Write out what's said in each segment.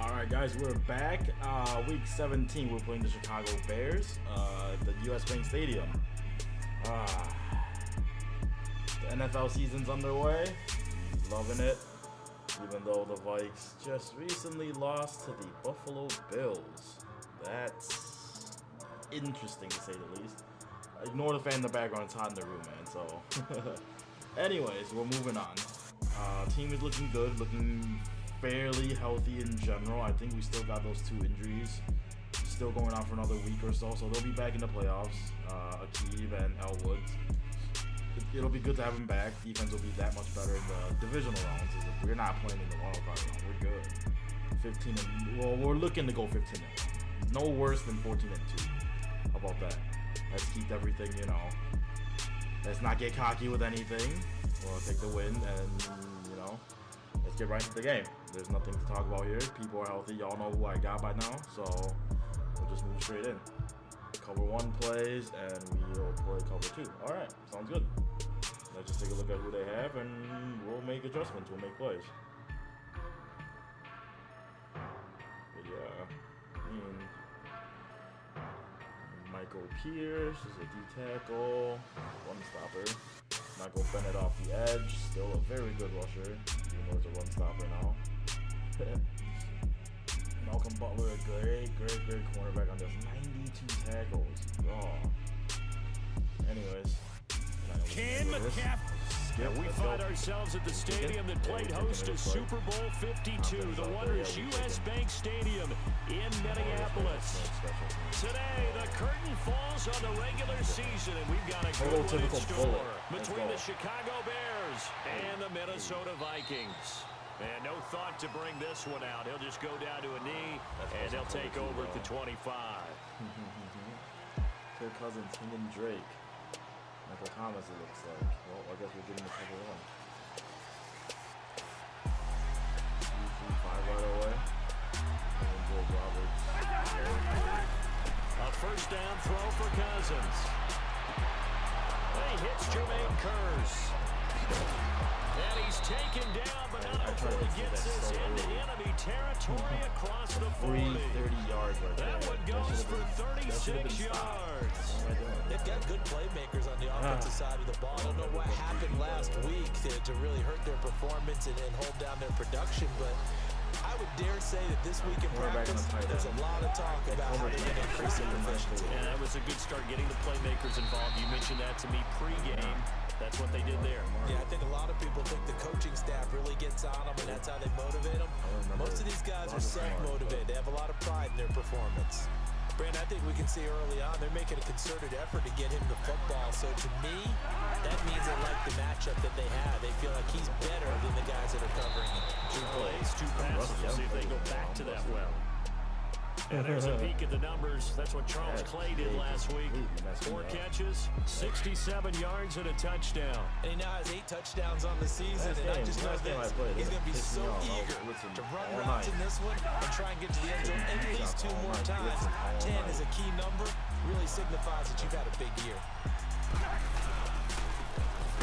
Alright guys, we're back. Week 17, we're playing the Chicago Bears, the US Bank Stadium. The NFL season's underway. Loving it. Even though the Vikes just recently lost to the Buffalo Bills. That's interesting to say the least. Ignore the fan in the background, it's hot in the room, man, so. Anyways, we're moving on. Team is looking good, looking fairly healthy in general. I think we still got those 2 injuries still going on for another week or so they'll be back in the playoffs. Akeem and Elwood. It'll be good to have them back. Defense will be that much better in the divisional rounds. We're not playing in the wild card round. We're good. 15 and well, we're looking to go 15 and no worse than 14 and 2. How about that? Let's keep everything, you know. Let's not get cocky with anything. We'll take the win and, you know, let's get right into the game. There's nothing to talk about here. People are healthy. Y'all know who I got by now, so we'll just move straight in. Cover 1 plays, and we'll play cover 2. All right, sounds good. Let's just take a look at who they have, and we'll make adjustments. We'll make plays. But yeah, Michael Pierce is a D-tackle, 1-stopper. Michael Bennett off the edge, still a very good rusher, even though it's a 1-stopper now. Malcolm Butler, a great cornerback on this. 92 tackles. Anyways. Can McCaffrey? We find ourselves at the stadium that played host to Super Bowl 52, the wondrous US Bank Stadium in Minneapolis. Today, the curtain falls on the regular season, and we've got a good one in store between the Chicago Bears and the Minnesota Vikings. And no thought to bring this one out. He'll just go down to a knee, and he'll take over at the 25. Kirk Cousins, him and Drake. Michael Thomas, it looks like. Well, I guess we'll give him a cover 1. 3-5 right away. And George Roberts. A first down throw for Cousins. He hits Jermaine Kearse. And he's taken down, but not before he gets this into enemy territory across the 40. 30 yards right there. That one goes for 36 yards. They've got good playmakers on the offensive side of the ball. I don't know what happened last week to really hurt their performance and hold down their production, but I would dare say that this week in practice, there's a lot of talk about how they're going to increase their efficiency. And that was a good start getting the playmakers involved. You mentioned that to me pregame. That's what they did there. Yeah, I think a lot of people think the coaching staff really gets on them, and that's how they motivate them. Most of these guys are self-motivated. They have a lot of pride in their performance. Brandon, I think we can see early on they're making a concerted effort to get him the football. So to me, that means they like the matchup that they have. They feel like he's better than the guys that are covering him. 2 plays, 2 passes. We'll see if they go back to that well. And there's a peek at the numbers. That's what Charles Clay did last week. 4 catches, 67 yards, and a touchdown. And he now has 8 touchdowns on the season. And I just know this, he's going to be so eager to run routes in this one and try and get to the end zone at least 2 more times. 10 is a key number. Really signifies that you've had a big year.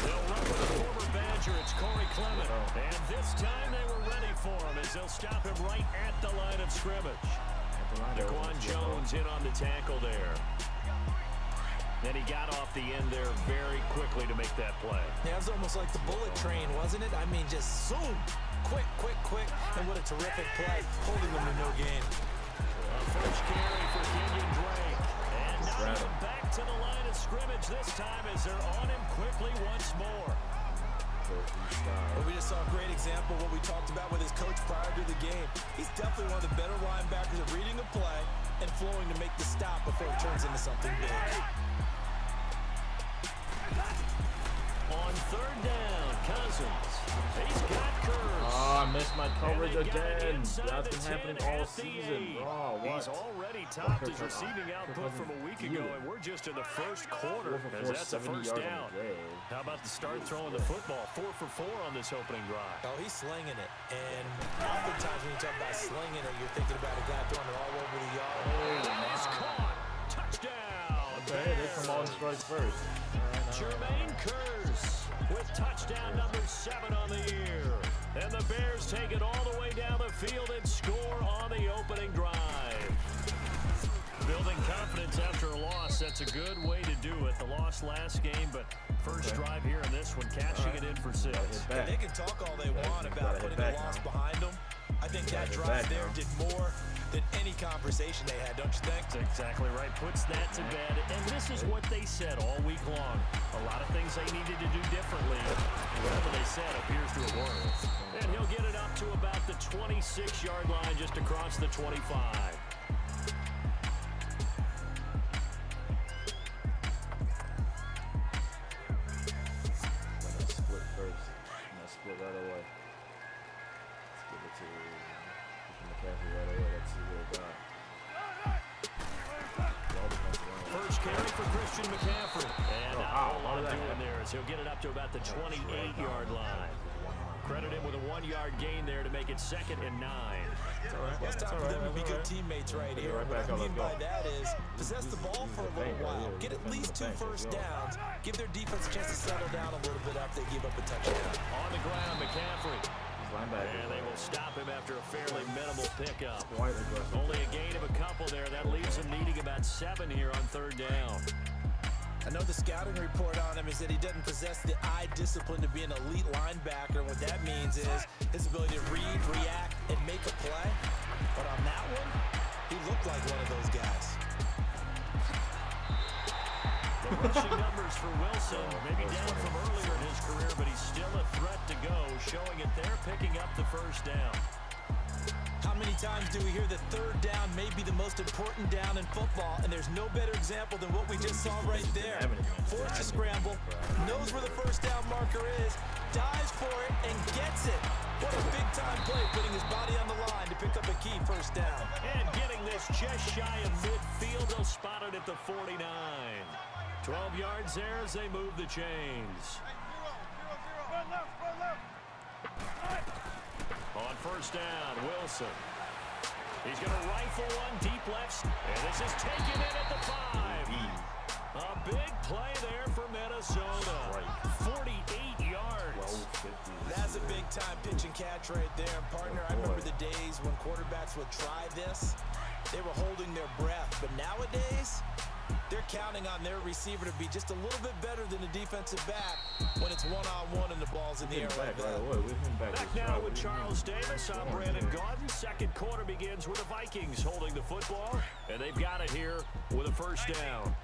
They'll run with the former Badger. It's Corey Clement. And this time they were ready for him as they'll stop him right at the line of scrimmage. Daquan Jones in on the tackle there. Then he got off the end there very quickly to make that play. Yeah, it was almost like the bullet train, wasn't it? I mean, just zoom. Quick. And what a terrific play, holding them to no gain. A first carry for Kenyon Drake. And now they're back to the line of scrimmage this time as they're on him quickly once more. Well, we just saw a great example of what we talked about with his coach prior to the game. He's definitely one of the better linebackers at reading a play and flowing to make the stop before it turns into something big. On 3rd down, Cousins. He's got Kearse. I missed my coverage again. That's been happening all season. What? He's already topped his receiving output from a week ago, and we're just in the first quarter as that's a first down. How about the start throwing the football? 4 for 4 on this opening drive. Oh, he's slinging it. And oftentimes when you talk about slinging it, you're thinking about a guy throwing it all over the yard. He's caught. Touchdown. Okay, they come on strike first. Jermaine Kearse with touchdown number 7 on the year. And the Bears take it all the way down the field and score on the confidence after a loss. That's a good way to do it. The loss last game, but first drive here in this one, cashing it in for 6. And they can talk all they want about putting the loss behind them. I think that drive there did more than any conversation they had, don't you think? That's exactly right. Puts that to bed. And this is what they said all week long. A lot of things they needed to do differently. Whatever they said appears to have worked. And he'll get it up to about the 26-yard line, just across the 25. Split first. Split right away. Let's give it to McCaffrey right away. Let's see what we got. First carry for Christian McCaffrey. And not a whole lot doing there as he'll get it up to about the 28-yard line. Credit him with a 1-yard gain there to make it 2nd and 9. Well, it's time for them to be good teammates right here. What I mean by that is possess the ball for a little while, get at least 2 first downs, give their defense a chance to settle down a little bit after they give up a touchdown. On the ground, McCaffrey. And they will stop him after a fairly minimal pickup. Only a gain of a couple there. That leaves him needing about 7 here on 3rd down. I know the scouting report on him is that he doesn't possess the eye discipline to be an elite linebacker. And what that means is his ability to read, react, and make a play. But on that one, he looked like one of those guys. The rushing numbers for Wilson, maybe down from earlier in his career, but he's still a threat to go, showing it there, picking up the first down. How many times do we hear that 3rd down may be the most important down in football, and there's no better example than what we just saw right there. Forced to scramble, knows where the first down marker is, dives for it, and gets it. What a big-time play, putting his body on the line to pick up a key first down. And getting this just shy of midfield, they'll spot it at the 49. 12 yards there as they move the chains. On first down, Wilson. He's going to rifle one deep left. And this is taken in at the 5. A big play there for Minnesota. 48 yards. That's a big-time pitch and catch right there. And partner, I remember the days when quarterbacks would try this. They were holding their breath. But nowadays, they're counting on their receiver to be just a little bit better than the defensive back when it's one-on-one and the ball's in the air like that. Back now with Charles Davis. I'm Brandon Gaudin. Second quarter begins with the Vikings holding the football, and they've got it here with a first down.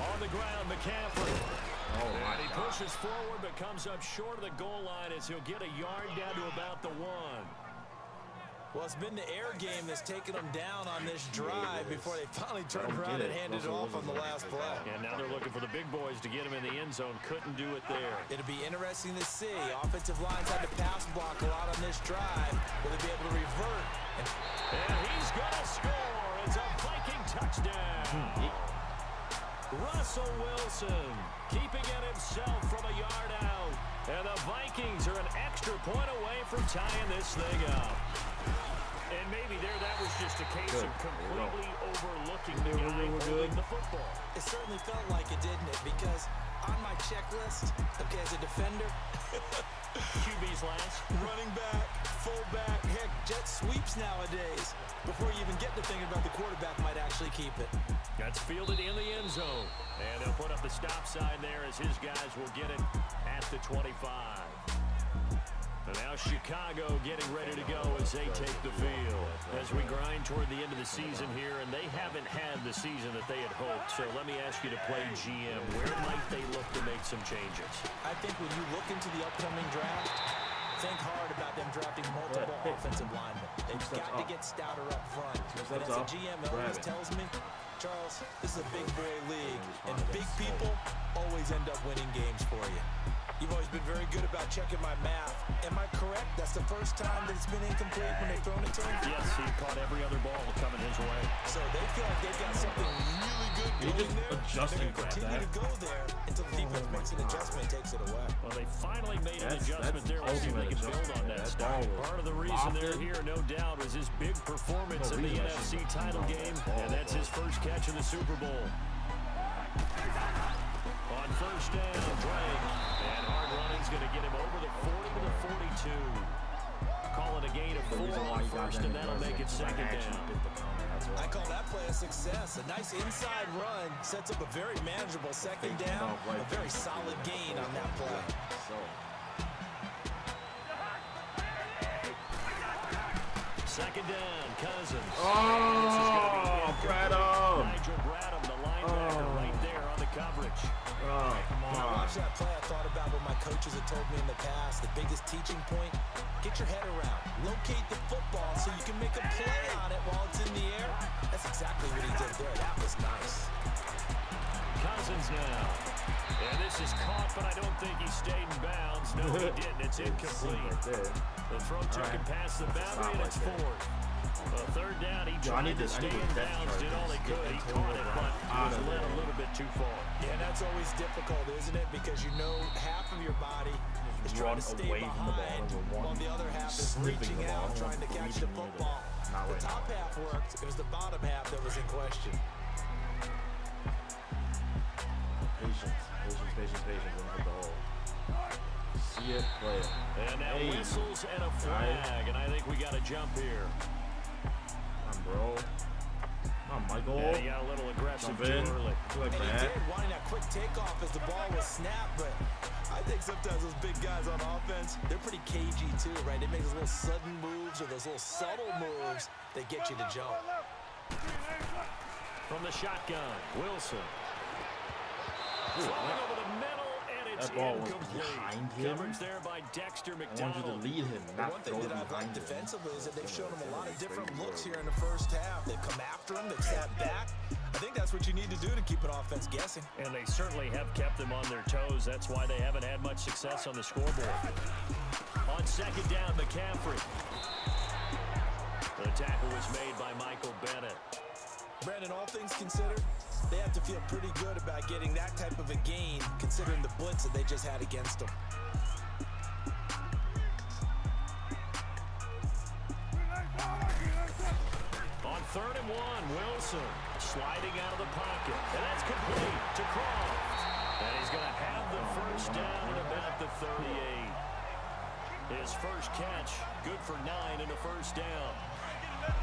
On the ground, McCaffrey. And he pushes forward but comes up short of the goal line as he'll get a yard down to about the 1. Well, it's been the air game that's taken them down on this drive before they finally turned around and handed it off on the last play. And now they're looking for the big boys to get him in the end zone. Couldn't do it there. It'll be interesting to see. Offensive lines had to pass block a lot on this drive. Will they be able to revert? And he's going to score. It's a Viking touchdown. Russell Wilson keeping it himself from a yard out. And the Vikings are an extra point away from tying this thing up. And maybe that was just a case of completely overlooking the guy holding the football. It certainly felt like it, didn't it? Because on my checklist, okay, as a defender, QB's last. running back, fullback, heck, jet sweeps nowadays. Before you even get to thinking about the quarterback might actually keep it. That's fielded in the end zone. And they'll put up the stop sign there as his guys will get it at the 25. And now Chicago getting ready to go as they take the field. As we grind toward the end of the season here, and they haven't had the season that they had hoped. So let me ask you to play GM. Where might they look to make some changes? I think when you look into the upcoming draft, think hard about them drafting multiple offensive linemen. They've got to get stouter up front. And as a GM always tells me, Charles, this is a big boy league, and big people always end up winning games for you. You've always been very good about checking my math. Am I correct? That's the first time that it's been incomplete when they've thrown it to him? Yes, he caught every other ball coming his way. So they feel like they've got something really good going there. Adjusting They're going to continue to go there until the defense makes an adjustment and takes it away. Well, they finally made an adjustment there. We'll see if they can build on that start. Part of the reason they're here, no doubt, was his big performance in the NFC title game, and that's his first catch in the Super Bowl. On first down, Drake. And hard running's going to get him over the 40 to the 42. Call it first, and that'll make it second down. I call that play a success. A nice inside run sets up a very manageable second down. A very solid gain on that play. Second down, Cousins. Oh, Bradham. Nigel Bradham, the linebacker, right there on the coverage. Oh, come When I on. watched that play, I thought about what my coaches had told me in the past. The biggest teaching point, get your head around. Locate the football so you can make a play on it while it's in the air. That's exactly what he did there. That was nice. Cousins now. And this is caught, but I don't think he stayed in bounds. No, he didn't. It's incomplete. The throw took him past the boundary, and it's fourth. Third down, he tried to stay in bounds, did all he could. He caught it, but was led a little bit too far. Yeah, and that's always difficult, isn't it? Because you know half of your body is trying to stay behind, while the other half is reaching out, trying to catch the football. The top half worked. It was the bottom half that was in question. Patience. Hit the hole. See it, play it. And now whistles and a flag, and I think we got to jump here. Come on, bro. Come on, Michael. Yeah, he got a little aggressive too early. And he did, wanting that quick takeoff as the ball was snapped, but I think sometimes those big guys on offense, they're pretty cagey too, right? They make those little sudden moves or those little subtle moves that get you to jump. From the shotgun, Wilson. Throwing over the middle, and it's That ball was incomplete. behind him. Coverage there by Dexter I want McDonald. you to lead him, The not one throw thing it that I've behind liked him. defensively is that they've shown him a lot of different looks here in the first half. They've come after him, they've sat back. I think that's what you need to do to keep an offense guessing. And they certainly have kept them on their toes. That's why they haven't had much success on the scoreboard. On second down, McCaffrey. The tackle was made by Michael Bennett. Brandon, all things considered, they have to feel pretty good about getting that type of a gain, considering the blitz that they just had against them. On 3rd and 1, Wilson sliding out of the pocket. And that's complete to Croft. And he's going to have the first down at about the 38. His first catch, good for 9 and a first down.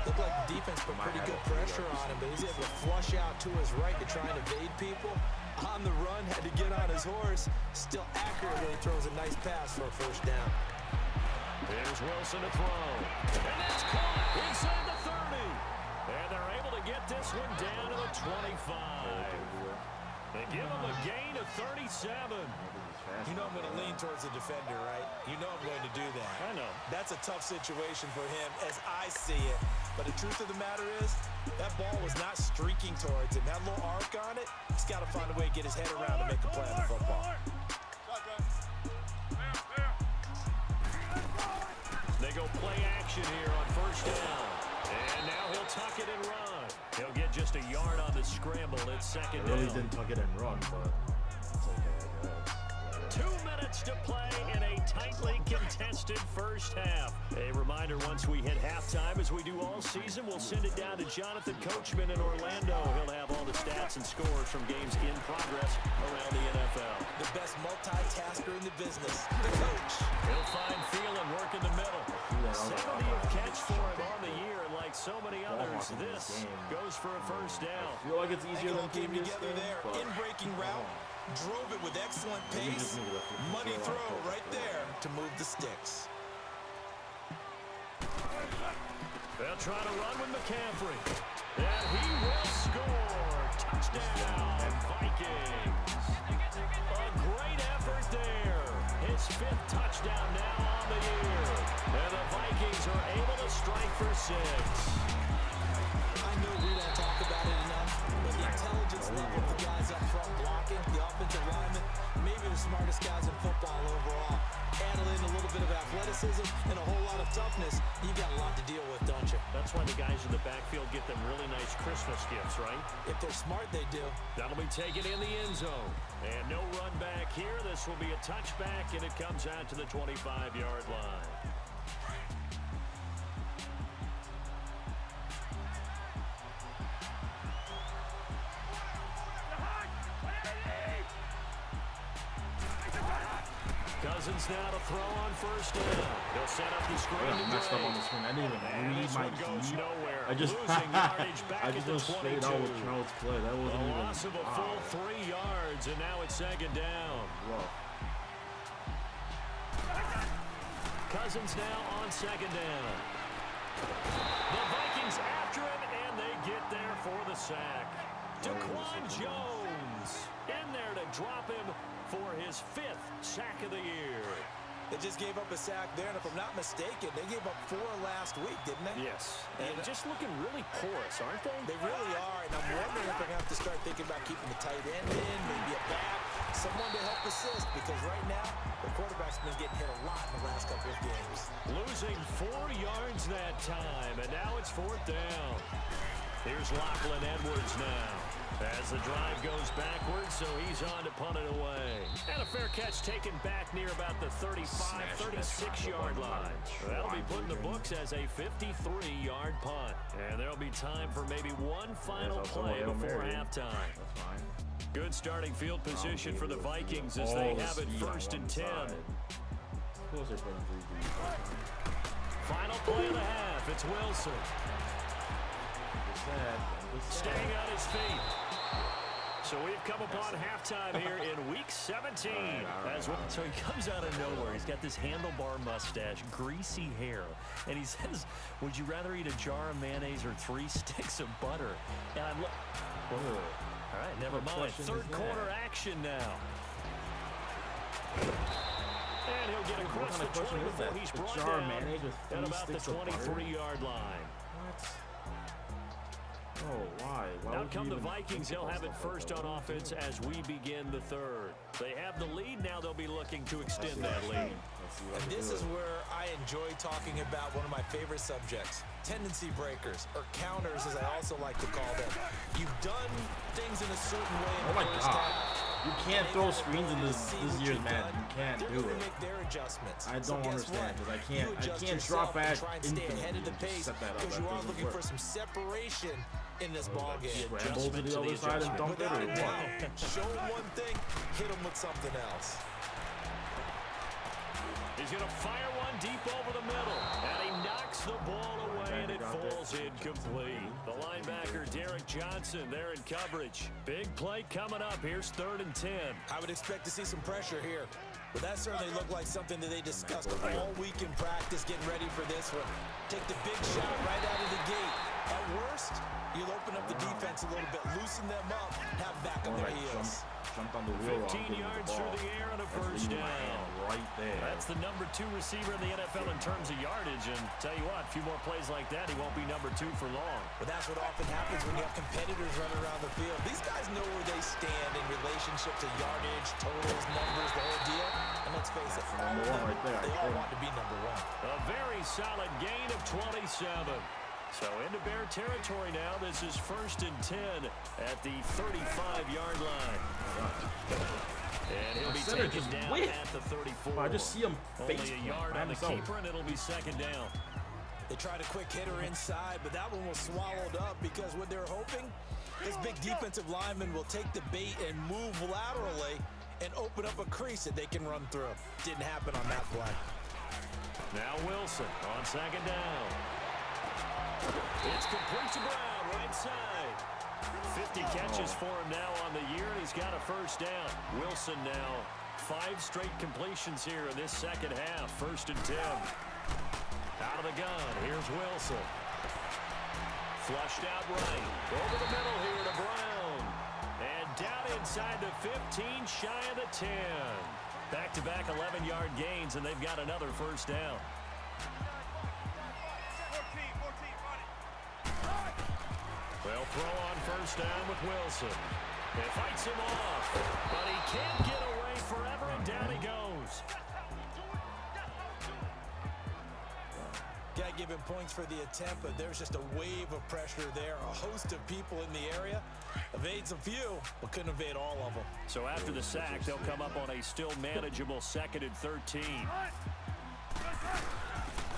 Looked like the defense put pretty good pressure on him, but he's able to flush out to his right to try and evade people. On the run, had to get on his horse. Still accurately throws a nice pass for a first down. Here's Wilson to throw. And that's caught inside the 30. And they're able to get this one down to the 25. They give him a gain of 37. You know I'm going to lean towards the defender, right? You know I'm going to do that. I know. That's a tough situation for him as I see it. But the truth of the matter is, that ball was not streaking towards him. That little arc on it, he's got to find a way to get his head around to make a play on the football. They go play action here on first down. And now he'll tuck it and run. He'll get just a yard on the scramble. It's second I really down. didn't tuck it and run, but it's okay, I guess. 2 minutes to play in a tightly contested first half. A reminder, once we hit halftime, as we do all season, we'll send it down to Jonathan Coachman in Orlando. He'll have all the stats and scores from games in progress around the NFL. The best multitasker in the business, the coach. He'll find Thielen, work in the middle. 70th catch for him on the year, and like so many others, this goes for a first down. I feel like it's easier than Came previous together games, there, but in-breaking route, drove it with excellent pace. Money throw right there to move the sticks. They'll try to run with McCaffrey. And he will score. Touchdown, Vikings. A great effort there. His 5th touchdown now on the year. And the Vikings are able to strike for 6. I know we don't talk about it enough, but the intelligence level of the guys up front blocking, the offensive linemen, maybe the smartest guys in football overall. Add in a little bit of athleticism and a whole lot of toughness, you got a lot to deal with, don't you? That's why the guys in the backfield get them really nice Christmas gifts, right? If they're smart, they do. That'll be taken in the end zone. And no run back here. This will be a touchback, and it comes out to the 25-yard line. Cousins now to throw on first down. He'll set up the screen. I messed up on the screen. I didn't even read my key. Nowhere. I just losing yardage back I just at the went straight out with 22. Charles Clay. That wasn't A even loss of a full 3 yards, and now it's second down. rough. Cousins now on second down. The Vikings after him, and they get there for the sack. Daquan Jones in there to drop him for his 5th sack of the year. They just gave up a sack there, and if I'm not mistaken, they gave up 4 last week, didn't they? Yes, and just looking really porous, aren't they? They really are, and I'm wondering if they're going to have to start thinking about keeping the tight end in, maybe a back, someone to help assist, because right now, the quarterback's been getting hit a lot in the last couple of games. Losing 4 yards that time, and now it's 4th down. Here's Lachlan Edwards now. As the drive goes backwards, so he's on to punt it away. And a fair catch taken back near about the 35, 36-yard line. That'll be put in the books as a 53-yard punt. And there'll be time for maybe one final play before halftime. That's fine. Good starting field position for the Vikings as they have it 1st and 10. Final play of the half. It's Wilson. Staying on his feet. So we've come upon halftime here in week 17. So he comes out of nowhere. He's got this handlebar mustache, greasy hair. And he says, would you rather eat a jar of mayonnaise or 3 sticks of butter? And I'm like, all right, never mind. 3rd quarter action now. And he'll get across the 20 before he's brought down at about the 23-yard line. What? Oh, why? Now come the Vikings. They'll have it first on offense as we begin the 3rd. They have the lead. Now they'll be looking to extend that lead. And this is where I enjoy talking about one of my favorite subjects, tendency breakers, or counters as I also like to call them. You've done things in a certain way in the first half. You can't throw screens in this year's Madden. You can't do it. Make their adjustments. I don't understand because I can't drop back infinitely and just set that up. Because you are looking for some separation in this ball game. Scramble to the other side and dump it or what? Show him one thing, hit him with something else. He's going to fire one deep over the middle, and he knocks the ball away, and it falls incomplete. The linebacker, Derek Johnson, there in coverage. Big play coming up. Here's 3rd and 10. I would expect to see some pressure here. But that certainly looked like something that they discussed all week in practice, getting ready for this one. Take the big shot right out of the gate. At worst, you'll open up the defense a little bit, loosen them up, have back on their heels. Jumped on the wheel. 15 yards through the air and a first down. Right there. That's the number 2 receiver in the NFL in terms of yardage. And tell you what, a few more plays like that, he won't be number 2 for long. But that's what often happens when you have competitors running around the field. These guys know where they stand in relationship to yardage, totals, numbers, the whole deal. And let's face it, all of them, right there, they all want to be number 1. A very solid gain of 27. So into Bear territory now. This is 1st and 10 at the 35-yard line. And he'll be taken down at the 34. I just see him only a yard on the keeper, and it'll be 2nd down. They tried a quick hitter inside, but that one was swallowed up because what they're hoping, this big defensive lineman will take the bait and move laterally and open up a crease that they can run through. Didn't happen on that play. Now Wilson on 2nd down. It's complete to Brown, right side. 50 catches for him now on the year, and he's got a first down. Wilson now 5 straight completions here in this second half. 1st and 10. Out of the gun, here's Wilson. Flushed out right. Over the middle here to Brown. And down inside the 15, shy of the 10. Back-to-back 11-yard gains, and they've got another first down. They'll throw on first down with Wilson. It fights him off, but he can't get away forever, and down he goes. Got to give him points for the attempt, but there's just a wave of pressure there. A host of people in the area. Evades a few, but couldn't evade all of them. So after the sack, they'll come up on a still manageable 2nd and 13.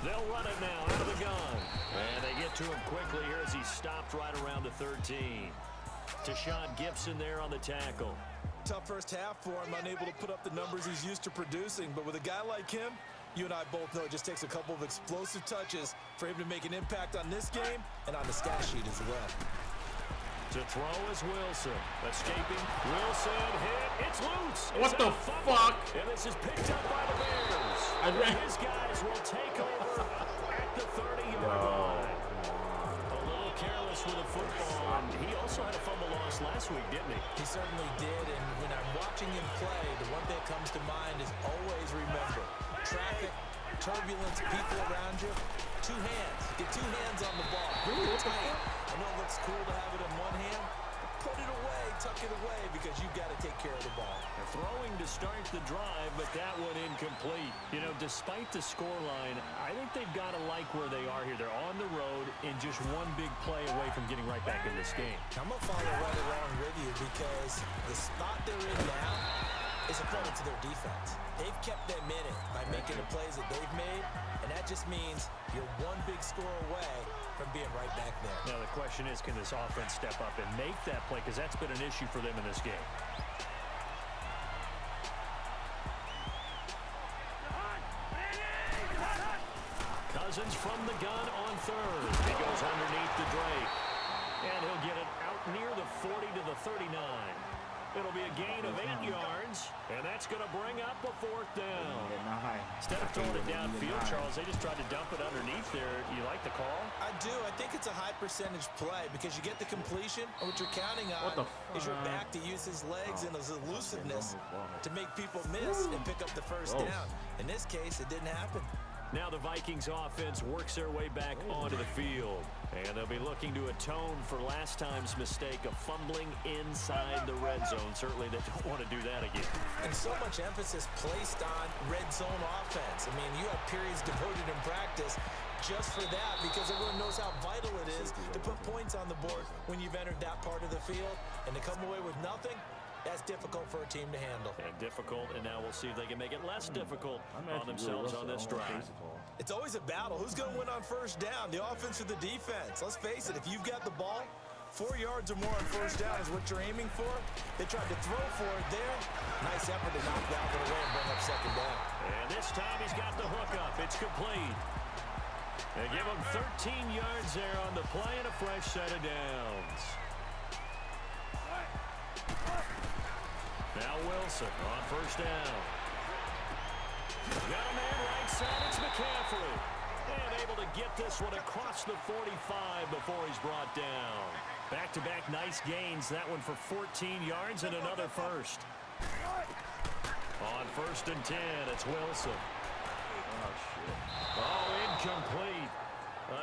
They'll run it now out of the gun. And they get to him quickly here as he stopped right around the 13. Tashawn Gibson there on the tackle. tough first half for him, unable to put up the numbers he's used to producing. But with a guy like him, you and I both know it just takes a couple of explosive touches for him to make an impact on this game and on the stat sheet as well. To throw is Wilson. Escaping. Wilson hit. It's loose. What the fuck? And this is picked up by the Bears. His guys will take over at the 30-yard line. A little careless with the football. He also had a fumble loss last week, didn't he? He certainly did, and when I'm watching him play, the one thing that comes to mind is always remember, traffic, turbulence, people around you, two hands. Get two hands on the ball. Hold it tight. I know it looks cool to have it in one hand, but put it away, tuck it away, because you've got to take care of the ball. Throwing to start the drive, but that one incomplete. You know, despite the scoreline, I think they've got to like where they are here. They're on the road and just one big play away from getting right back in this game. I'm going to follow right along with you because the spot they're in now is a credit to their defense. They've kept them in it by making the plays that they've made, and that just means you're one big score away from being right back there. Now the question is, can this offense step up and make that play? Because that's been an issue for them in this game. Cousins from the gun on third. He goes underneath the Drake. And he'll get it out near the 40 to the 39. It'll be a gain of 8 yards, and that's going to bring up a fourth down. Instead of throwing it downfield, Charles, they just tried to dump it underneath there. You like the call? I do. I think it's a high percentage play because you get the completion, and what you're counting on is your back to use his legs and his elusiveness to make people miss and pick up the first down. In this case, it didn't happen. Now the Vikings offense works their way back onto the field. And they'll be looking to atone for last time's mistake of fumbling inside the red zone. Certainly they don't want to do that again. And so much emphasis placed on red zone offense. I mean, you have periods devoted in practice just for that because everyone knows how vital it is to put points on the board when you've entered that part of the field. And to come away with nothing, that's difficult for a team to handle. And difficult, and now we'll see if they can make it less difficult on themselves on this drive. It's always a battle. Who's going to win on first down, the offense or the defense? Let's face it, if you've got the ball, 4 yards or more on first down is what you're aiming for. They tried to throw for it there. Nice effort to knock that one away and bring up second down. And this time he's got the hook up. It's complete. They give him 13 yards there on the play and a fresh set of downs. Now Wilson on first down. Got a man right side. It's McCaffrey. And able to get this one across the 45 before he's brought down. Back-to-back nice gains. That one for 14 yards and another first. On first and 10, it's Wilson. Oh, shit. Oh, incomplete.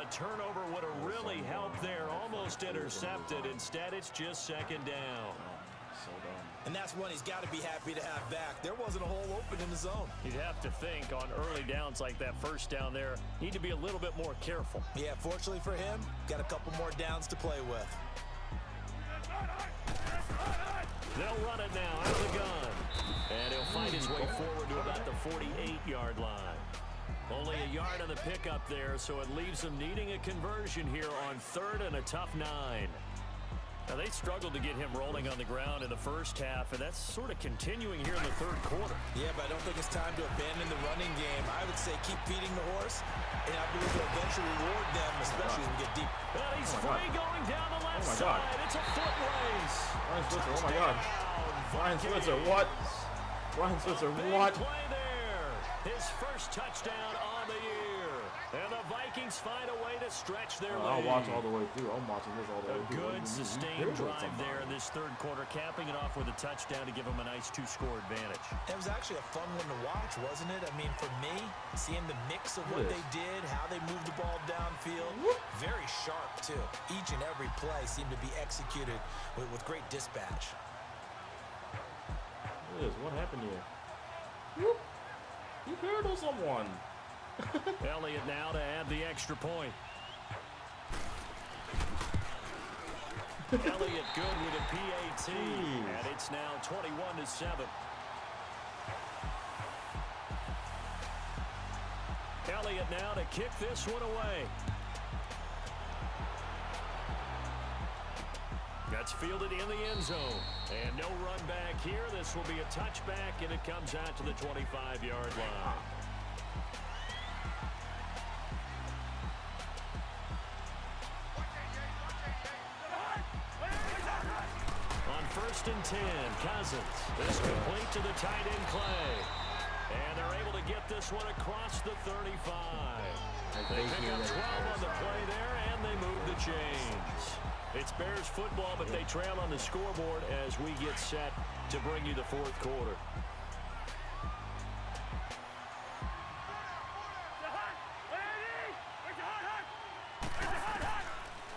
A turnover would have really helped there. Almost intercepted. Instead, it's just second down. So dumb. And that's one he's got to be happy to have back. There wasn't a hole open in the zone. You'd have to think on early downs like that first down there, need to be a little bit more careful. Yeah, fortunately for him, got a couple more downs to play with. They'll run it now out of the gun. And he'll find his way forward to about the 48-yard line. Only a yard on the pickup there, so it leaves them needing a conversion here on third and a tough 9. Now, they struggled to get him rolling on the ground in the first half, and that's sort of continuing here in the third quarter. Yeah, but I don't think it's time to abandon the running game. I would say keep feeding the horse, and I believe it'll eventually reward them, especially as we get deep. Well, he's free going down the left side. It's a foot race. Ryan Switzer, oh my God. Ryan Switzer, what? Ryan Switzer, what? Big play there. His first touchdown on the year. And the Vikings find a way to stretch their lead. I'll watch all the way through. I'm watching this all the way through. A good sustained drive there in this third quarter, capping it off with a touchdown to give them a nice 2-score advantage. It was actually a fun one to watch, wasn't it? I mean, for me, seeing the mix of what they did, how they moved the ball downfield, very sharp, too. Each and every play seemed to be executed with great dispatch. What happened here? Whoop. You hurdled someone. Elliott now to add the extra point. Elliott good with a PAT. And it's now 21-7. Elliott now to kick this one away. Got It's fielded in the end zone. And no run back here. This will be a touchback, and it comes out to the 25-yard line. On 1st and 10, Cousins. This complete to the tight end, Clay. And they're able to get this one across the 35. They pick up 12 on the play there, and they move the chains. It's Bears football, but they trail on the scoreboard as we get set to bring you the 4th quarter.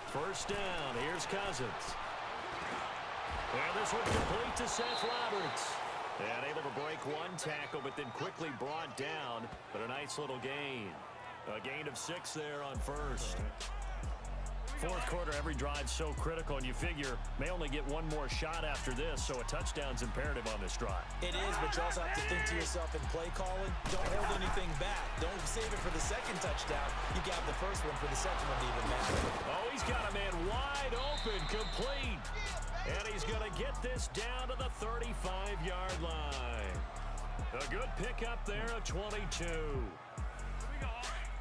First down, here's Cousins. And this one complete to Seth Roberts. And able to break one tackle, but then quickly brought down. But a nice little gain. A gain of 6 there on first. 4th quarter, every drive's so critical, and you figure may only get one more shot after this, so a touchdown's imperative on this drive. It is, but you also have to think to yourself in play calling, don't hold anything back. Don't save it for the second touchdown. You got the first one for the second one to even matter. Oh, he's got a man wide open, complete. And he's going to get this down to the 35-yard line. A good pickup there of 22.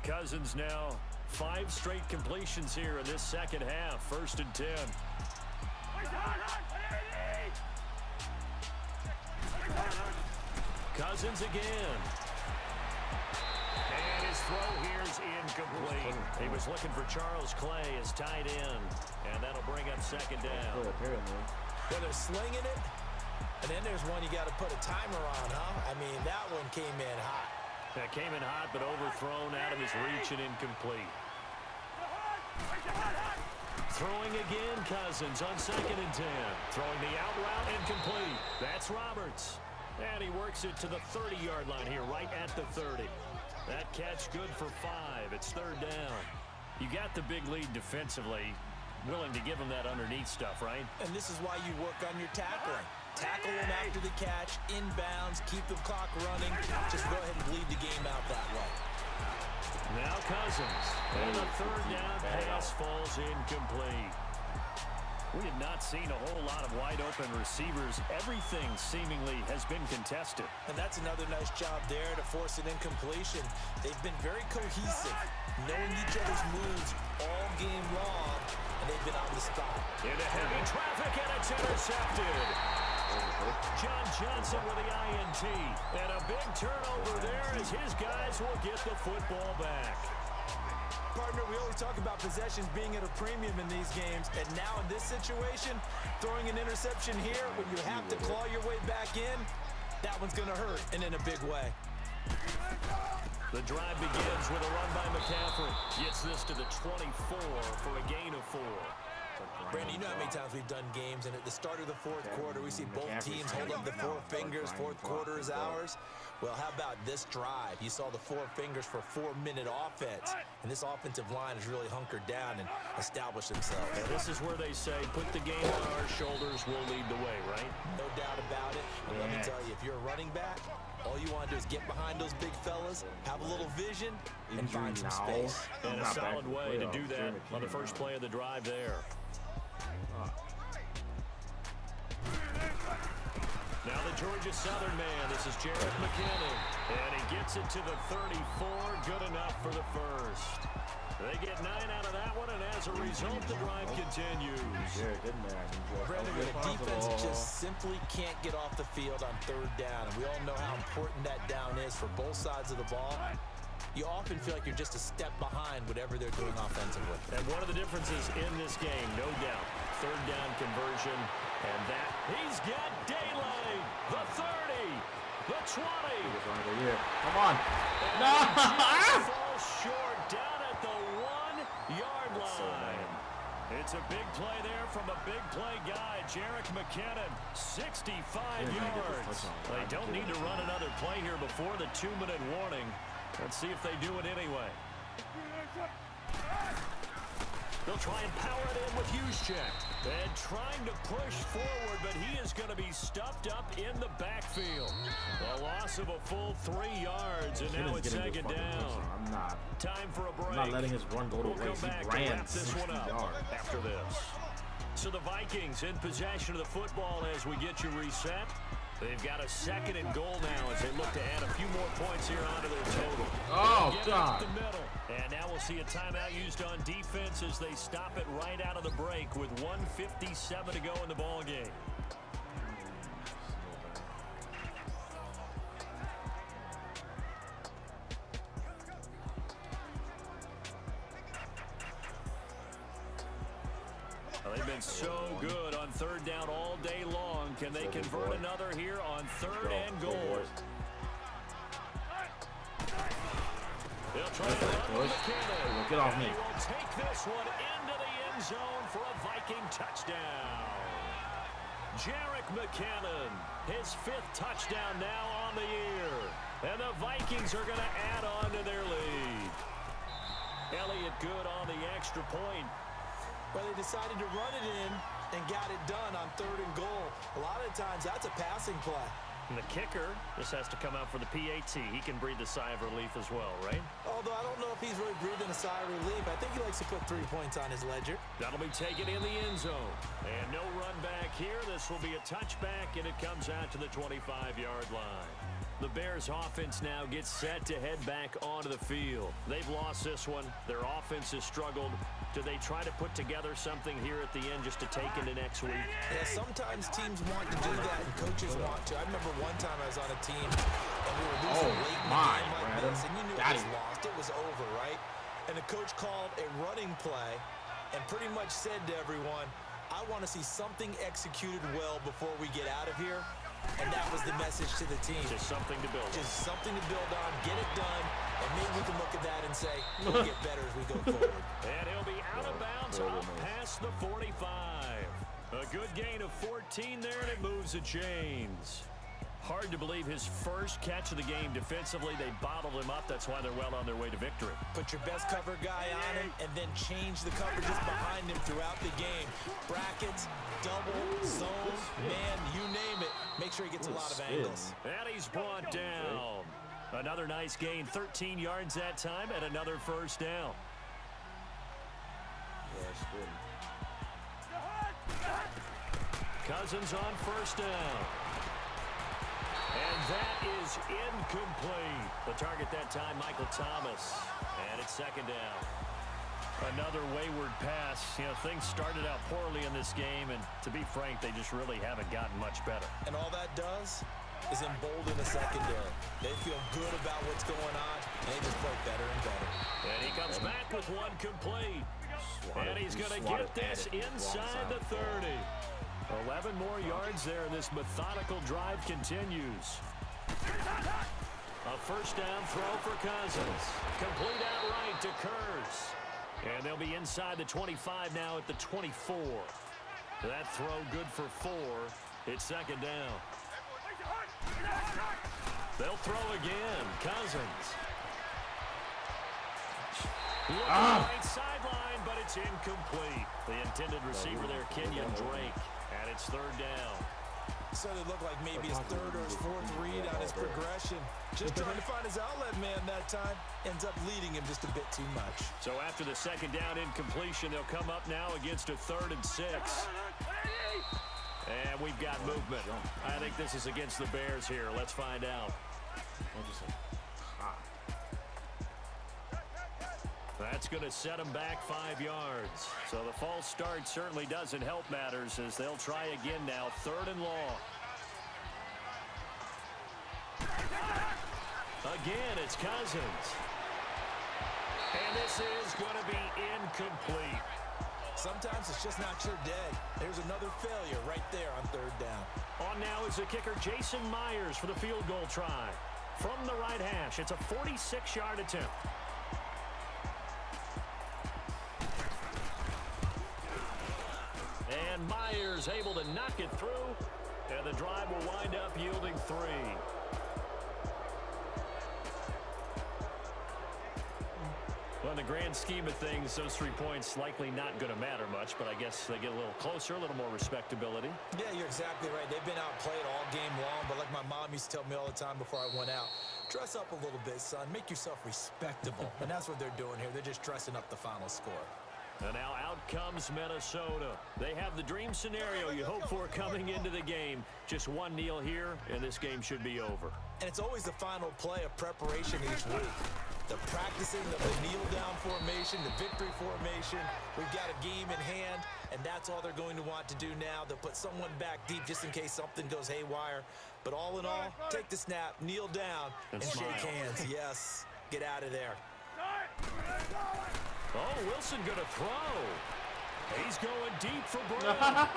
Cousins now 5 straight completions here in this second half. 1st and 10. Cousins again. And his throw here is incomplete. He was looking for Charles Clay as tight end. And that'll bring up 2nd down. Well, they're slinging it. And then there's one you got to put a timer on, huh? I mean, that one came in hot. That came in hot, but overthrown out of his reach and incomplete. Throwing again, Cousins on 2nd and 10. Throwing the out route incomplete. That's Roberts. And he works it to the 30-yard line here, right at the 30. That catch good for 5. It's 3rd down. You got the big lead defensively. Willing to give him that underneath stuff, right? And this is why you work on your tackling. Tackle him after the catch, inbounds, keep the clock running. Just go ahead and bleed the game out that way. Now Cousins. And the 3rd down pass falls incomplete. We have not seen a whole lot of wide-open receivers. Everything seemingly has been contested. And that's another nice job there to force an incompletion. They've been very cohesive, knowing each other's moves all game long, and they've been on the spot. Into heavy traffic, and it's intercepted. John Johnson with the INT. And a big turnover there as his guys will get the football back. Partner, we always talk about possessions being at a premium in these games, and now in this situation, throwing an interception here when you have to claw your way back in, that one's going to hurt, and in a big way. The drive begins with a run by McCaffrey. Gets this to the 24 for a gain of 4. Brandon, you know how many times we've done games, and at the start of the 4th quarter, we see both teams hold up the 4 fingers. 4th quarter is ours. Well, how about this drive? You saw the 4 fingers for 4-minute offense, and this offensive line has really hunkered down and established themselves. And this is where they say, put the game on our shoulders, we'll lead the way, right? No doubt about it. But let me tell you, if you're a running back, all you want to do is get behind those big fellas, have a little vision, and find some space. And a solid way to do that on the first play of the drive there. Now the Georgia Southern man, this is Jarek McKinnon, and he gets it to the 34, good enough for the first. They get 9 out of that one, and as a result, the drive continues. Brandon, the defense just simply can't get off the field on 3rd down, and we all know how important that down is for both sides of the ball. You often feel like you're just a step behind whatever they're doing offensively. And one of the differences in this game, no doubt, 3rd down conversion, and that, he's got daylight, the 30, the 20. Come on. No! Falls short down at the 1-yard line. It's a big play there from a big play guy, Jarek McKinnon, 65 yards. They don't need to run another play here before the 2-minute warning. Let's see if they do it anyway. They'll try and power it in with Juszczyk. And trying to push forward, but he is going to be stuffed up in the backfield. A loss of a full 3 yards, and now it's 2nd down. I'm not. Time for a break. I'm not letting his run go to waste. We'll come back to wrap this one up after this. So the Vikings in possession of the football as we get you reset. They've got a 2nd and goal now as they look to add a few more points here onto their total. Oh, God. The middle. And now we'll see a timeout used on defense as they stop it right out of the break with 1:57 to go in the ball game. They've been so good on 3rd down all day long. Can they convert another here on 3rd and goal? They'll try to run with McKinnon. Get off me. He will take this one into the end zone for a Viking touchdown. Jarek McKinnon, his 5th touchdown now on the year. And the Vikings are going to add on to their lead. Elliott good on the extra point. Well, they decided to run it in and got it done on 3rd and goal. A lot of times, that's a passing play. And the kicker just has to come out for the PAT. He can breathe a sigh of relief as well, right? Although I don't know if he's really breathing a sigh of relief. I think he likes to put 3 points on his ledger. That'll be taken in the end zone. And no run back here. This will be a touchback, and it comes out to the 25-yard line. The Bears offense now gets set to head back onto the field. They've lost this one. Their offense has struggled. Do they try to put together something here at the end just to take into next week? Yeah, sometimes teams want to do that and coaches want to. I remember one time I was on a team and we were losing late in the game like this, and you knew it was lost. It was over, right? And the coach called a running play and pretty much said to everyone, I want to see something executed well before we get out of here. And that was the message to the team. Just something to build on. Just something to build on, get it done, and maybe we can look at that and say, we'll get better as we go forward. And he'll be out of bounds up past the 45. A good gain of 14 there, and it moves the chains. Hard to believe his first catch of the game defensively. They bottled him up. That's why they're well on their way to victory. Put your best cover guy on him and then change the coverages behind him throughout the game. Brackets, double, zone, man, you name it. Make sure he gets a lot of angles. And he's brought down. Another nice gain, 13 yards that time, and another first down. Cousins on first down. And that is incomplete. The target that time, Michael Thomas. And it's 2nd down. Another wayward pass. You know, things started out poorly in this game, and to be frank, they just really haven't gotten much better. And all that does is embolden the secondary. They feel good about what's going on, and they just play better and better. And he comes back with one complete. And he's going to get this inside the 30. 11 more yards there, and this methodical drive continues. A first down throw for Cousins. Complete outright to Kurz. And they'll be inside the 25 now at the 24. That throw good for 4. It's 2nd down. They'll throw again. Cousins. Looking right sideline, but it's incomplete. The intended receiver there, Kenyon Drake. And it's 3rd down. So it looked like maybe his 3rd or his 4th read on his progression. Just trying to find his outlet man that time. Ends up leading him just a bit too much. So after the 2nd down incompletion, they'll come up now against a 3rd and 6. And we've got movement. I think this is against the Bears here. Let's find out. That's going to set them back 5 yards. So the false start certainly doesn't help matters as they'll try again now. 3rd and long. Again, it's Cousins. And this is going to be incomplete. Sometimes it's just not your day. There's another failure right there on 3rd down. On now is the kicker, Jason Myers, for the field goal try. From the right hash, it's a 46-yard attempt. And Myers able to knock it through, and the drive will wind up yielding 3. Well, in the grand scheme of things, those 3 points likely not going to matter much, but I guess they get a little closer, a little more respectability. Yeah, you're exactly right. They've been outplayed all game long, but like my mom used to tell me all the time before I went out, dress up a little bit, son. Make yourself respectable. And that's what they're doing here. They're just dressing up the final score. And now out comes Minnesota. They have the dream scenario you hope for coming into the game. Just one kneel here, and this game should be over. And it's always the final play of preparation each week. The practicing of the kneel-down formation, the victory formation. We've got a game in hand, and that's all they're going to want to do now. They'll put someone back deep just in case something goes haywire. But all in all, take the snap, kneel down, and shake hands. Yes, get out of there. Oh, Wilson going to throw. He's going deep for Brown.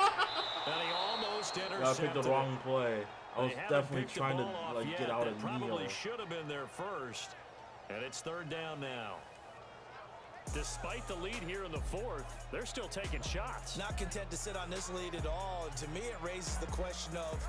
And he almost intercepted. I picked the wrong play. I was definitely trying to get out and kneel. Probably should have been there first. And it's third down now. Despite the lead here in the fourth, they're still taking shots. Not content to sit on this lead at all. And to me, it raises the question of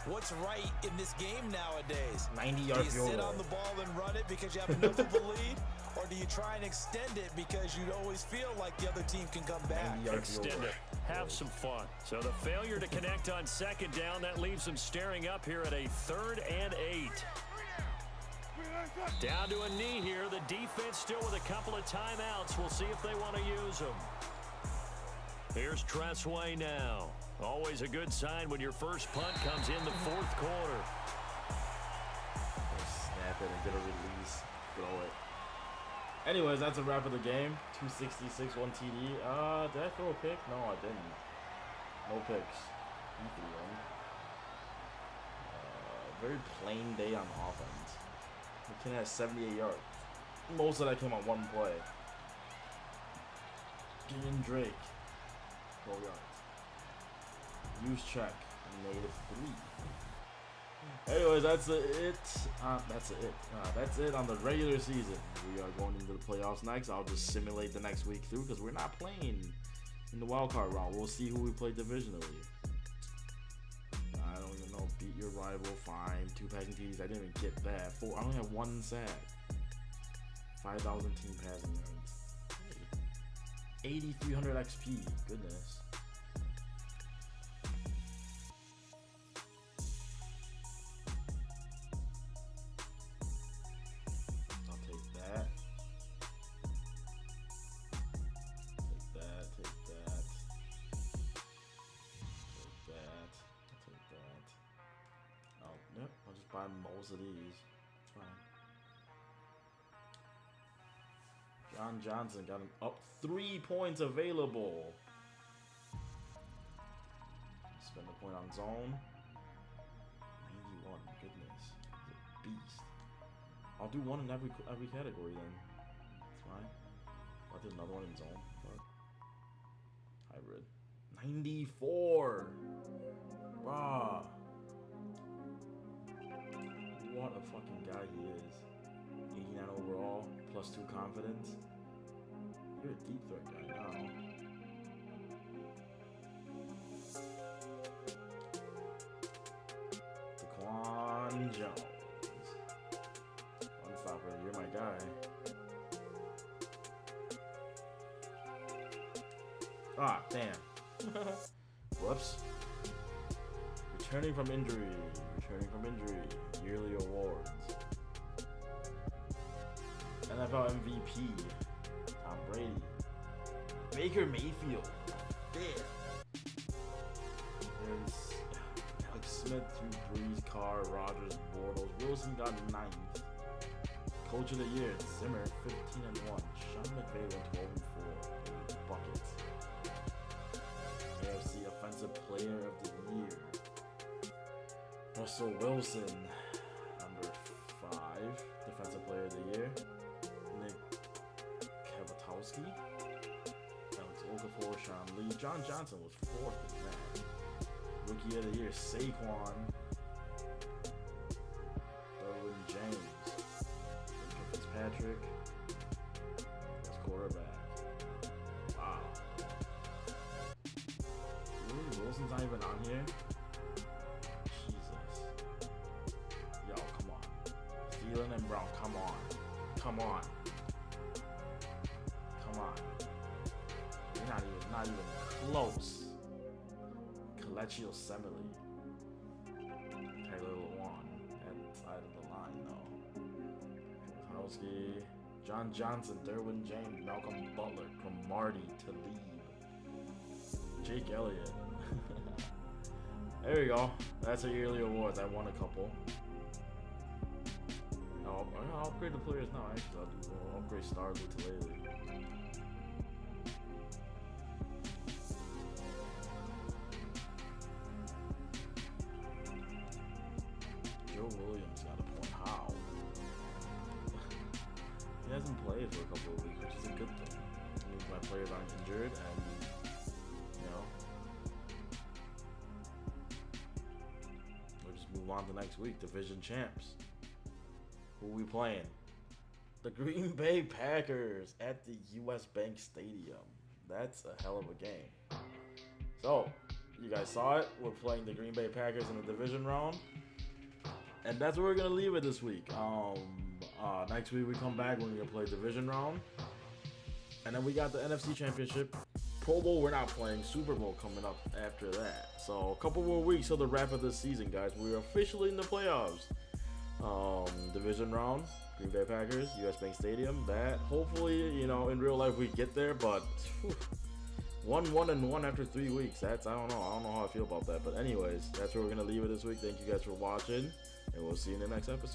what's right in this game nowadays. 90-yard field. Do you sit on the ball and run it because you have enough of a lead? Or do you try and extend it because you always feel like the other team can come back? Extend it. Have some fun. So the failure to connect on second down, that leaves them staring up here at a 3rd and 8. Down to a knee here. The defense still with a couple of timeouts. We'll see if they want to use them. Here's Tressway now. Always a good sign when your first punt comes in the fourth quarter. Snap it and get a release. Throw it. Anyways, that's a wrap of the game. 266, 1 TD. Did I throw a pick? No, I didn't. No picks. He threw one. Very plain day on offense. McKinnon has 78 yards. Most of that came on one play. Gideon Drake, 12 yards. Use check. Made it 3. Anyways, that's it. That's it on the regular season. We are going into the playoffs next. I'll just simulate the next week through because we're not playing in the wild card round. We'll see who we play divisionally. I don't even know. Beat your rival, fine. 2 passing TDs. I didn't even get that. 4. I only have 1 sack. 5,000 team passing yards. 8,300 XP. Goodness. I'll take that. Take that. Take that. Take that. I'll take that. Oh, yep. I'll just buy most of these. It's fine. John Johnson got him up 3 points available. Spend a point on zone. 91. Goodness. He's a beast. I'll do one in every category then. That's fine. I did another one in zone. Fuck. Hybrid. 94. Wow. What a fucking guy he is. 89 overall, plus 2 confidence. You're a deep threat guy now. Daquan Jones. Unstopper, you're my guy. Ah, damn. Whoops. Returning from injury. Yearly awards. NFL MVP. Tom Brady. Baker Mayfield. 5th. There's Alex Smith, Hugh Brees, Carr, Rodgers, Bortles. Wilson got 9th. Coach of the Year, Zimmer, 15-1. Sean McVay went 12-4. Buckets. AFC Offensive Player of the Year. Russell Wilson, number 5. Defensive Player of the Year. Nick Kavatowski. Alex Okafor, Sean Lee. John Johnson was 4th in that. Rookie of the Year, Saquon. Derwin James. Lincoln Fitzpatrick. Best quarterback. Wow. Really? Wilson's not even on here? Jesus. Yo, come on. Thielen and Brown, come on. Come on. Come on. You're not even close. Kelechi Osemele. Taylor Lewan at the side of the line though. Kwiatkowski, John Johnson, Derwin James, Malcolm Butler, Cromartie, Talib, Jake Elliott. There you go. That's a yearly awards. I won a couple. I'll upgrade the players now. Actually, I'll upgrade stars with Talib. Joe Williams got a point. How? He hasn't played for a couple of weeks, which is a good thing. It means my players aren't injured, and you know, we'll just move on to next week. Division champs. Who we playing? The Green Bay Packers at the US Bank Stadium. That's a hell of a game. So, you guys saw it. We're playing the Green Bay Packers in the division round. And that's where we're going to leave it this week. Next week we come back, we're going to play division round. And then we got the NFC Championship. Pro Bowl we're not playing. Super Bowl coming up after that. So a couple more weeks till the wrap of this season, guys. We're officially in the playoffs. Division round, Green Bay Packers, US Bank Stadium. That hopefully, you know, in real life we get there, but 1-1-1 after 3 weeks. That's I don't know how I feel about that. But anyways, that's where we're going to leave it this week. Thank you guys for watching. And we'll see you in the next episode.